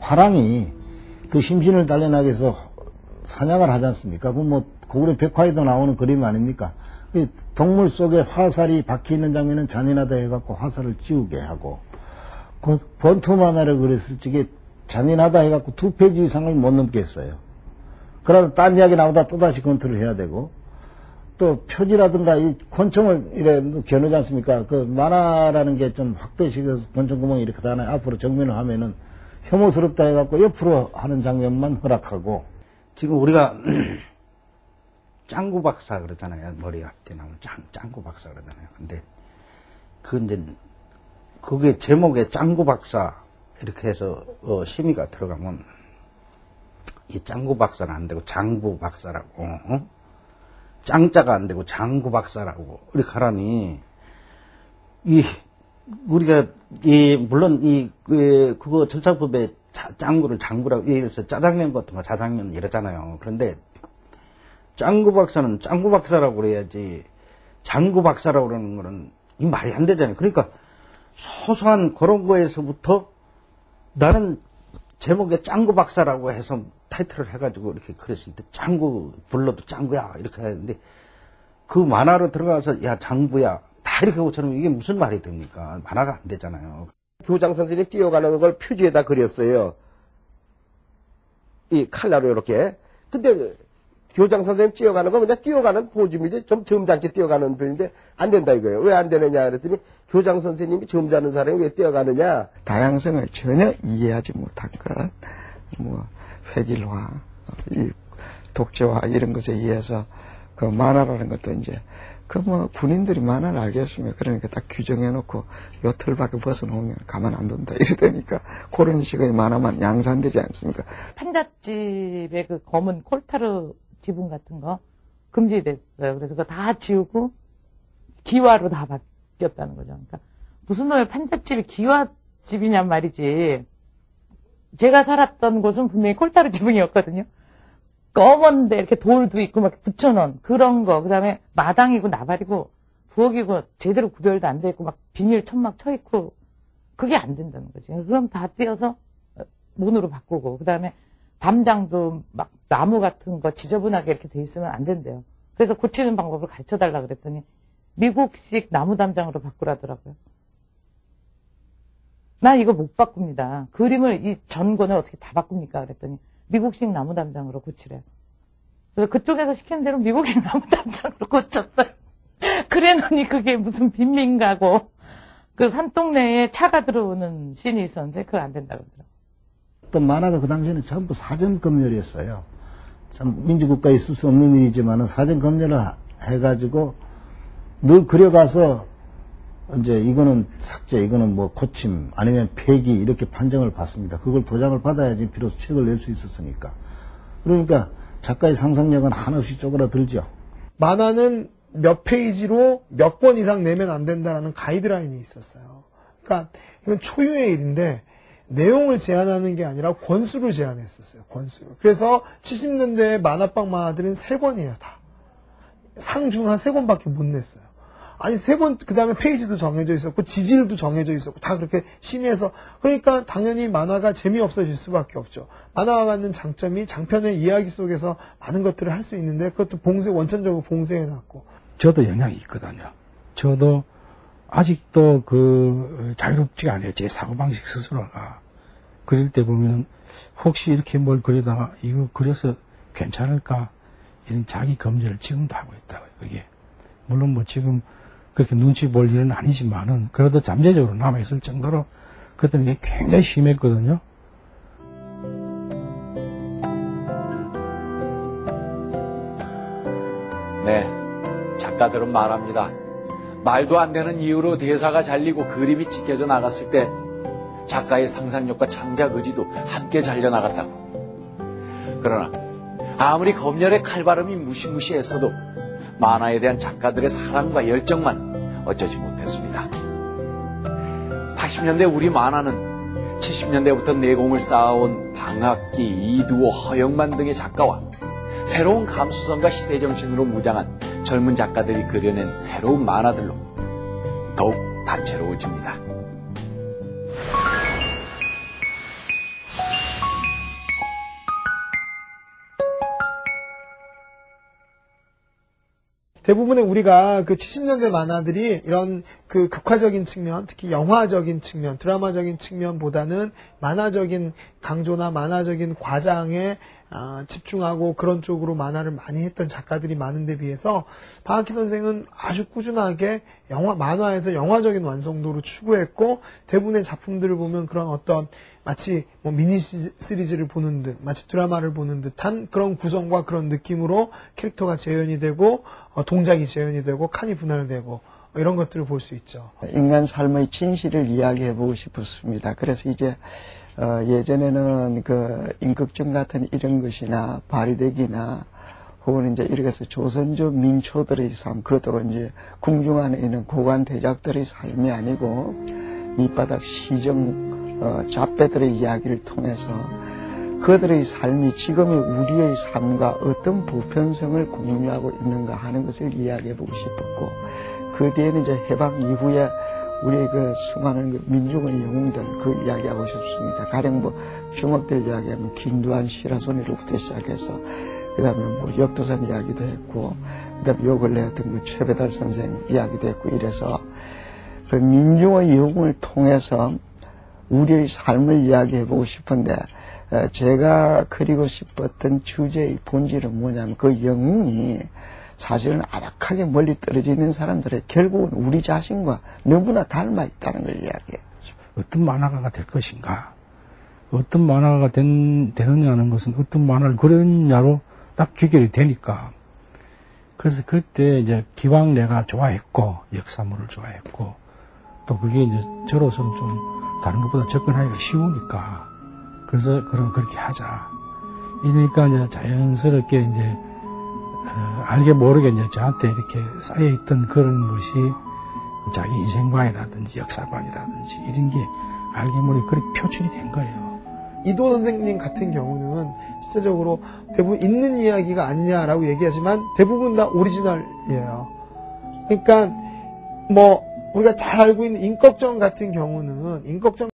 화랑이 그 심신을 단련하기 위해서 사냥을 하지 않습니까? 그 뭐 고구려 백화에도 나오는 그림 아닙니까? 그 동물 속에 화살이 박혀 있는 장면은 잔인하다 해갖고 화살을 지우게 하고, 그 권투 만화를 그렸을 적에 잔인하다 해갖고 2페이지 이상을 못 넘게 했어요. 그러다 딴 이야기 나오다 또다시 권투를 해야 되고, 또 표지라든가 이 권총을 이래 겨누지 않습니까? 그 만화라는 게 좀 확대식에서 권총 구멍이 이렇게 다나 앞으로 정면을 하면은 혐오스럽다 해갖고 옆으로 하는 장면만 허락하고. 지금 우리가 짱구 박사 그러잖아요. 머리 앞에 나오는 짱구 박사 그러잖아요. 근데 그 이제 그게 제목에 짱구 박사 이렇게 해서 심의가 들어가면 이 짱구 박사는 안 되고 장부 박사라고, 짱자가 안 되고 장구 박사라고 이렇게 하라니, 우리가 물론 그거 절차법에 짱구를 장구라고 얘기해서 짜장면 같은 거 자장면 이러잖아요. 그런데 짱구 박사는 짱구 박사라고 그래야지 장구 박사라고 그러는 거는 이 말이 안 되잖아요. 그러니까 소소한 그런 거에서부터 나는 제목에 짱구 박사라고 해서 타이틀을 해가지고 이렇게 그랬을 때 짱구 불러도 짱구야 이렇게 하는데, 그 만화로 들어가서 야 장부야 다 이렇게 하고처럼 이게 무슨 말이 됩니까? 만화가 안 되잖아요. 교장 선생님이 뛰어가는 걸 표지에다 그렸어요. 이 칼라로 이렇게. 근데 교장 선생님 뛰어가는 건 그냥 뛰어가는 포즈이지 좀 점잖게 뛰어가는 편인데 안 된다 이거예요. 왜 안 되느냐 그랬더니 교장 선생님이 점잖은 사람이 왜 뛰어가느냐. 다양성을 전혀 이해하지 못한 것, 뭐 획일화, 이 독재화 이런 것에 의해서 그 만화라는 것도 이제 그 뭐 군인들이 만화를 알겠습니까? 그러니까 딱 규정해놓고 요 틀밖에 벗어놓으면 가만 안 둔다 이러다니까 그런 식의 만화만 양산되지 않습니까? 판잣집에 그 검은 콜타르 지붕 같은 거 금지됐어요. 그래서 그거 다 지우고 기와로 다 바뀌었다는 거죠. 그러니까 무슨 놈의 판잣집이 기와집이냔 말이지. 제가 살았던 곳은 분명히 콜타르 지붕이었거든요. 검은데 이렇게 돌도 있고 막 붙여놓은 그런 거. 그 다음에 마당이고 나발이고 부엌이고 제대로 구별도 안 돼 있고 막 비닐 천막 쳐 있고 그게 안 된다는 거지. 그럼 다 떼어서 문으로 바꾸고, 그 다음에 담장도 막 나무 같은 거 지저분하게 이렇게 돼 있으면 안 된대요. 그래서 고치는 방법을 가르쳐 달라 그랬더니 미국식 나무 담장으로 바꾸라더라고요. 나 이거 못 바꿉니다. 그림을 이 전권을 어떻게 다 바꿉니까? 그랬더니 미국식 나무 담장으로 고치래요. 그래서 그쪽에서 시킨 대로 미국식 나무 담장으로 고쳤어요. 그래놓으니 그게 무슨 빈민가고 그 산동네에 차가 들어오는 씬이 있었는데 그거 안 된다고 그러더라고요. 또 만화가 그 당시에는 전부 사전 검열이었어요. 참 민주국가에 있을 수 없는 일이지만은 사전 검열을 해가지고 늘 그려가서 이제 이거는 삭제, 이거는 뭐 고침, 아니면 폐기 이렇게 판정을 받습니다. 그걸 도장을 받아야지 비로소 책을 낼 수 있었으니까. 그러니까 작가의 상상력은 한없이 쪼그라들죠. 만화는 몇 페이지로 몇 권 이상 내면 안 된다라는 가이드라인이 있었어요. 그러니까 이건 초유의 일인데 내용을 제한하는 게 아니라 권수를 제한했었어요. 권수를. 그래서 70년대 만화방 만화들은 3권이에요. 다. 상중 한 3권밖에 못 냈어요. 아니 3권 그 다음에 페이지도 정해져 있었고 지질도 정해져 있었고 다 그렇게 심의해서, 그러니까 당연히 만화가 재미없어질 수밖에 없죠. 만화가 갖는 장점이 장편의 이야기 속에서 많은 것들을 할 수 있는데 그것도 원천적으로 봉쇄해놨고. 저도 영향이 있거든요. 저도 아직도 자유롭지가 않아요. 제 사고방식 스스로가. 그릴 때 보면 혹시 이렇게 뭘 그리다가 이거 그려서 괜찮을까 이런 자기 검열을 지금도 하고 있다고요. 그게 물론 뭐 지금 그렇게 눈치 볼 일은 아니지만은 그래도 잠재적으로 남아있을 정도로 그때는 이게 굉장히 심했거든요. 네, 작가들은 말합니다. 말도 안 되는 이유로 대사가 잘리고 그림이 찢겨져 나갔을 때 작가의 상상력과 창작 의지도 함께 잘려나갔다고. 그러나 아무리 검열의 칼바람이 무시무시했어도 만화에 대한 작가들의 사랑과 열정만 어쩌지 못했습니다. 80년대 우리 만화는 70년대부터 내공을 쌓아온 방학기, 이두호, 허영만 등의 작가와 새로운 감수성과 시대정신으로 무장한 젊은 작가들이 그려낸 새로운 만화들로 더욱 다채로워집니다. 대부분의 우리가 그 70년대 만화들이 이런 그 극화적인 측면, 특히 영화적인 측면, 드라마적인 측면보다는 만화적인 강조나 만화적인 과장에 집중하고 그런 쪽으로 만화를 많이 했던 작가들이 많은데 비해서 박학기 선생은 아주 꾸준하게 만화에서 영화적인 완성도를 추구했고, 대부분의 작품들을 보면 그런 어떤 마치 뭐 미니 시리즈를 보는 듯, 마치 드라마를 보는 듯한 그런 구성과 그런 느낌으로 캐릭터가 재현이 되고, 동작이 재현이 되고, 칸이 분할되고, 이런 것들을 볼 수 있죠. 인간 삶의 진실을 이야기해보고 싶었습니다. 그래서 이제 예전에는 그 임꺽정 같은 이런 것이나 바리대기나 혹은 이제 이렇게 해서 조선조 민초들의 삶, 그것도 이제 궁중 안에 있는 고관 대작들의 삶이 아니고 밑바닥 시정 잡배들의 이야기를 통해서 그들의 삶이 지금의 우리의 삶과 어떤 보편성을 공유하고 있는가 하는 것을 이야기해보고 싶었고, 그 뒤에는 이제 해방 이후에 우리의 그 수많은 그 민족의 영웅들 그 이야기하고 싶습니다. 가령 뭐 주먹들 이야기하면 김두한, 시라소니로부터 시작해서 그 다음에 뭐 역도산 이야기도 했고, 그 다음에 요 근래 했던 그 최배달 선생 이야기도 했고, 이래서 그 민족의 영웅을 통해서 우리의 삶을 이야기해보고 싶은데, 제가 그리고 싶었던 주제의 본질은 뭐냐면 그 영웅이 사실은 아득하게 멀리 떨어져 있는 사람들의 결국은 우리 자신과 너무나 닮아 있다는 걸 이야기해요. 어떤 만화가가 될 것인가, 어떤 만화가가 되느냐는 것은 어떤 만화를 그렸냐로 딱 귀결이 되니까. 그래서 그때 이제 기왕 내가 좋아했고, 역사물을 좋아했고, 또 그게 이제 저로서는 좀 다른 것보다 접근하기가 쉬우니까, 그래서 그럼 그렇게 하자. 이러니까 이제 자연스럽게 이제 알게 모르게 이제 저한테 이렇게 쌓여있던 그런 것이 자기 인생관이라든지 역사관이라든지 이런 게 알게 모르게 그렇게 표출이 된 거예요. 이도 선생님 같은 경우는 실제적으로 대부분 있는 이야기가 아니냐라고 얘기하지만 대부분 다 오리지널이에요. 그러니까 뭐 우리가 잘 알고 있는 임꺽정 같은 경우는 임꺽정